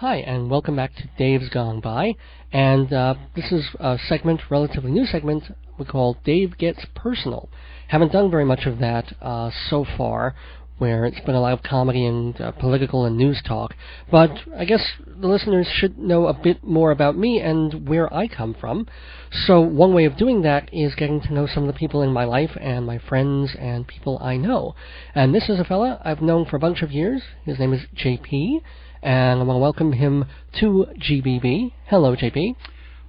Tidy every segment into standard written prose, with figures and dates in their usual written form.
Hi, and welcome back to Dave's Gone By. And this is a segment, relatively new segment, we call Dave Gets Personal. Haven't done very much of that so far, where it's been a lot of comedy and political and news talk. But I guess the listeners should know a bit more about me and where I come from. So one way of doing that is getting to know some of the people in my life and my friends and people I know. And this is a fella I've known for a bunch of years. His name is JP. And I want to welcome him to GBB. Hello, JP.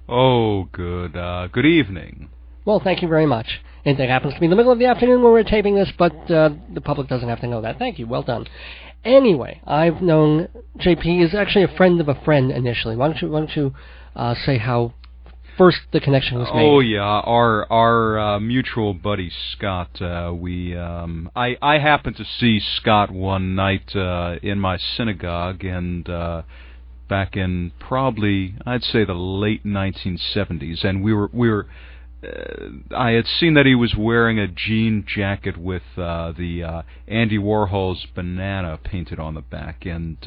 Oh, good evening. Well, thank you very much. It happens to be the middle of the afternoon when we're taping this, but the public doesn't have to know that. Thank you. Well done. Anyway, I've known JP is actually a friend of a friend initially. Why don't you say how first the connection was made? Oh yeah, our mutual buddy Scott. I happened to see Scott one night in my synagogue, and back in probably I'd say the late 1970s, and we were. I had seen that he was wearing a jean jacket with the Andy Warhol's banana painted on the back, and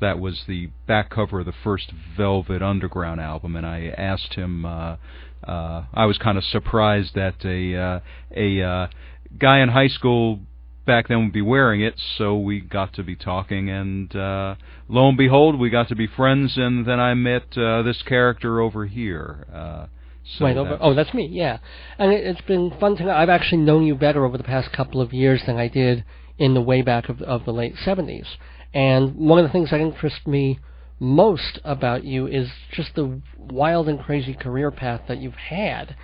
that was the back cover of the first Velvet Underground album. And I asked him. I was kind of surprised that a guy in high school back then would be wearing it. So we got to be talking, and lo and behold, we got to be friends. And then I met this character over here. That's me, yeah. And it's been fun to know. I've actually known you better over the past couple of years than I did in the way back of the late 70s. And one of the things that interests me most about you is just the wild and crazy career path that you've had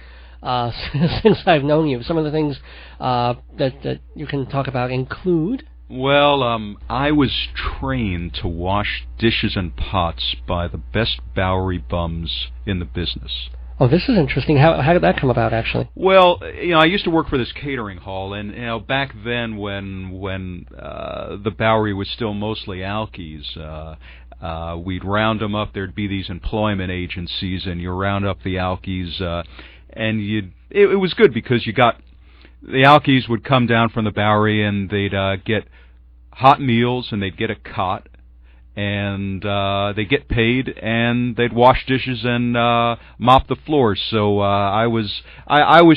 since I've known you. Some of the things that you can talk about include... Well, I was trained to wash dishes and pots by the best Bowery bums in the business. Oh, this is interesting. How did that come about, actually? Well, I used to work for this catering hall, and back then when the Bowery was still mostly alkies, we'd round them up. There'd be these employment agencies, and you round up the alkies, and it was good because you got the alkies would come down from the Bowery, and they'd get hot meals, and they'd get a cot. And they get paid, and they'd wash dishes and mop the floors. So I was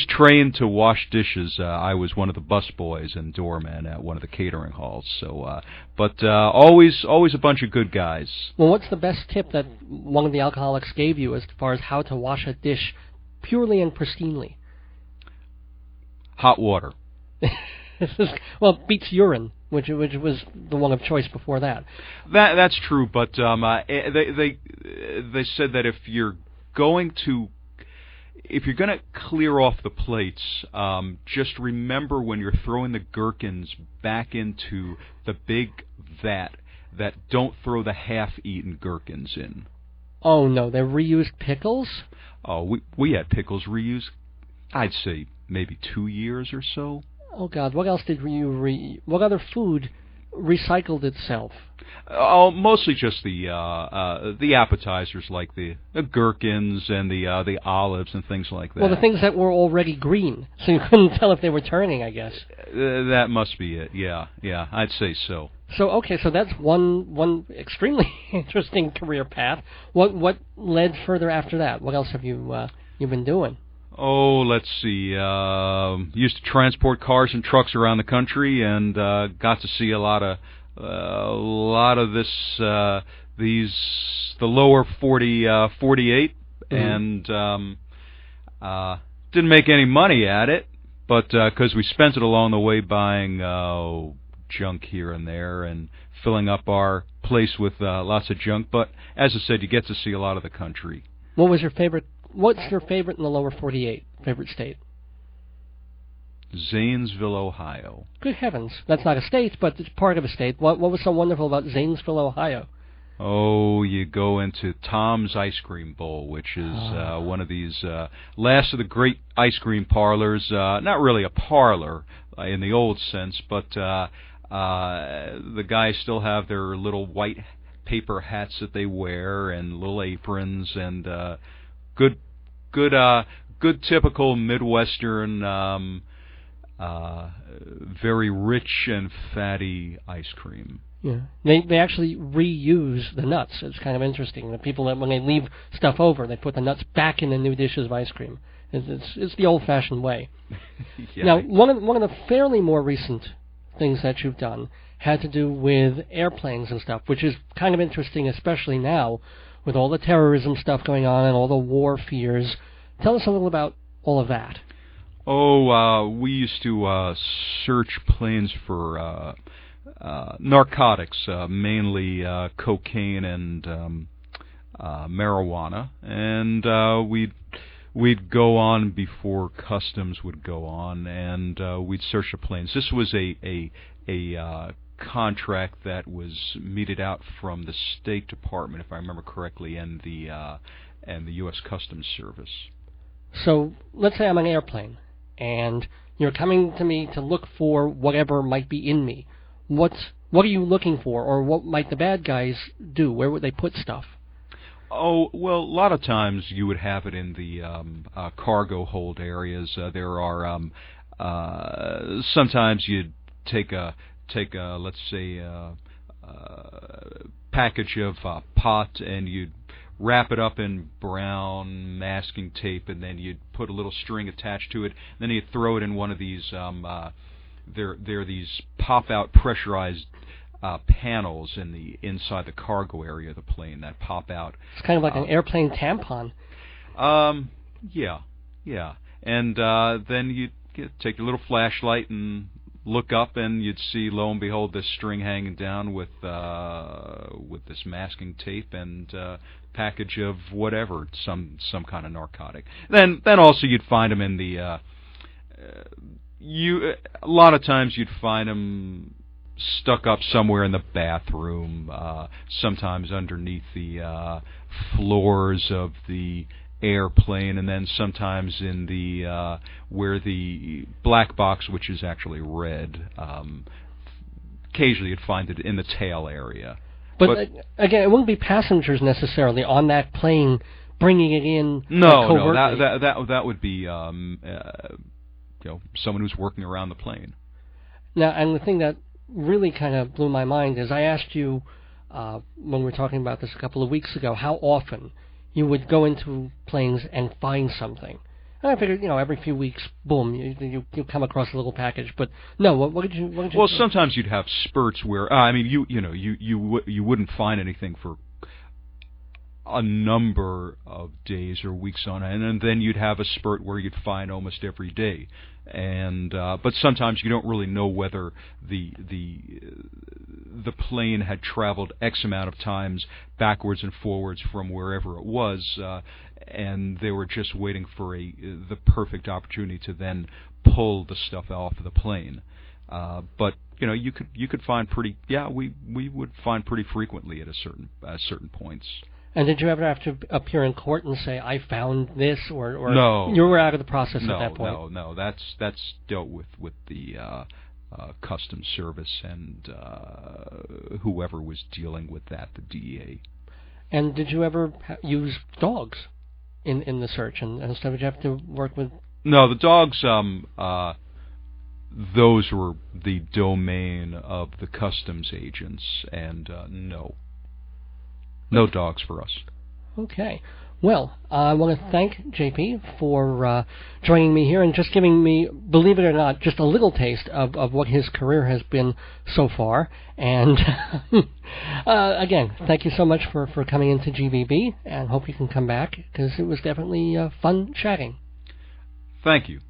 trained to wash dishes. I was one of the busboys and doormen at one of the catering halls. So, but always a bunch of good guys. Well, what's the best tip that one of the alcoholics gave you as far as how to wash a dish purely and pristinely? Hot water. Well, it beats urine, which was the one of choice before that. That's true, but they said that if you're going to clear off the plates, just remember when you're throwing the gherkins back into the big vat that don't throw the half-eaten gherkins in. Oh no, they're reused pickles? Oh, we had pickles reused, I'd say maybe 2 years or so. Oh God! What else did what other food recycled itself? Oh, mostly just the appetizers, like the gherkins and the olives and things like that. Well, the things that were already green, so you couldn't tell if they were turning, I guess. That must be it. Yeah, I'd say so. So okay, so that's one extremely interesting career path. What led further after that? What else have you been doing? Oh, let's see. Used to transport cars and trucks around the country, and got to see a lot of this, the lower 48, and didn't make any money at it, but because we spent it along the way buying junk here and there and filling up our place with lots of junk. But as I said, you get to see a lot of the country. What's your favorite in the lower 48? Favorite state? Zanesville, Ohio. Good heavens. That's not a state, but it's part of a state. What was so wonderful about Zanesville, Ohio? Oh, you go into Tom's Ice Cream Bowl, which is one of these last of the great ice cream parlors. Not really a parlor in the old sense, but the guys still have their little white paper hats that they wear and little aprons and good typical Midwestern, very rich and fatty ice cream. Yeah, they actually reuse the nuts. It's kind of interesting. The people that when they leave stuff over, they put the nuts back in the new dishes of ice cream. It's the old-fashioned way. Yeah. Now, one of the fairly more recent things that you've done had to do with airplanes and stuff, which is kind of interesting, especially now with all the terrorism stuff going on and all the war fears. Tell us a little about all of that. Oh, we used to search planes for narcotics, mainly cocaine and marijuana, and we'd go on before customs would go on, and we'd search the planes. This was a contract that was meted out from the State Department, if I remember correctly, and the U.S. Customs Service. So let's say I'm an airplane, and you're coming to me to look for whatever might be in me. What are you looking for, or what might the bad guys do? Where would they put stuff? Oh, well, a lot of times you would have it in the cargo hold areas. There are sometimes you'd take a let's say package of pot, and you'd wrap it up in brown masking tape, and then you'd put a little string attached to it. Then you'd throw it in one of these. They're these pop-out pressurized panels in the inside the cargo area of the plane that pop out. It's kind of like an airplane tampon. Yeah. And then you'd take your little flashlight and look up, and you'd see, lo and behold, this string hanging down with this masking tape and package of whatever, some kind of narcotic. Then also you'd find them in the a lot of times you'd find them stuck up somewhere in the bathroom, sometimes underneath the floors of the airplane, and then sometimes in the where the black box, which is actually red. Occasionally you'd find it in the tail area. But again, it wouldn't be passengers necessarily on that plane bringing it in. No, that would be someone who's working around the plane. Now, and the thing that really kind of blew my mind is I asked you when we were talking about this a couple of weeks ago how often you would go into planes and find something. And I figured, every few weeks, boom, you come across a little package. But no, what did you? Well, sometimes you'd have spurts where you wouldn't find anything for a number of days or weeks on end, and then you'd have a spurt where you'd find almost every day. And but sometimes you don't really know whether the plane had traveled X amount of times backwards and forwards from wherever it was, and they were just waiting for the perfect opportunity to then pull the stuff off of the plane. But you could find we would find pretty frequently at certain points. And did you ever have to appear in court and say, I found this, or no, you were out of the process at that point? No, that's dealt with the Customs Service and whoever was dealing with that, the DEA. And did you ever use dogs in the search and stuff? Did you have to work with? No, the dogs, those were the domain of the customs agents, and no. No dogs for us. Okay. Well, I want to thank JP for joining me here and just giving me, believe it or not, just a little taste of what his career has been so far. And again, thank you so much for coming into GBB, and hope you can come back because it was definitely fun chatting. Thank you.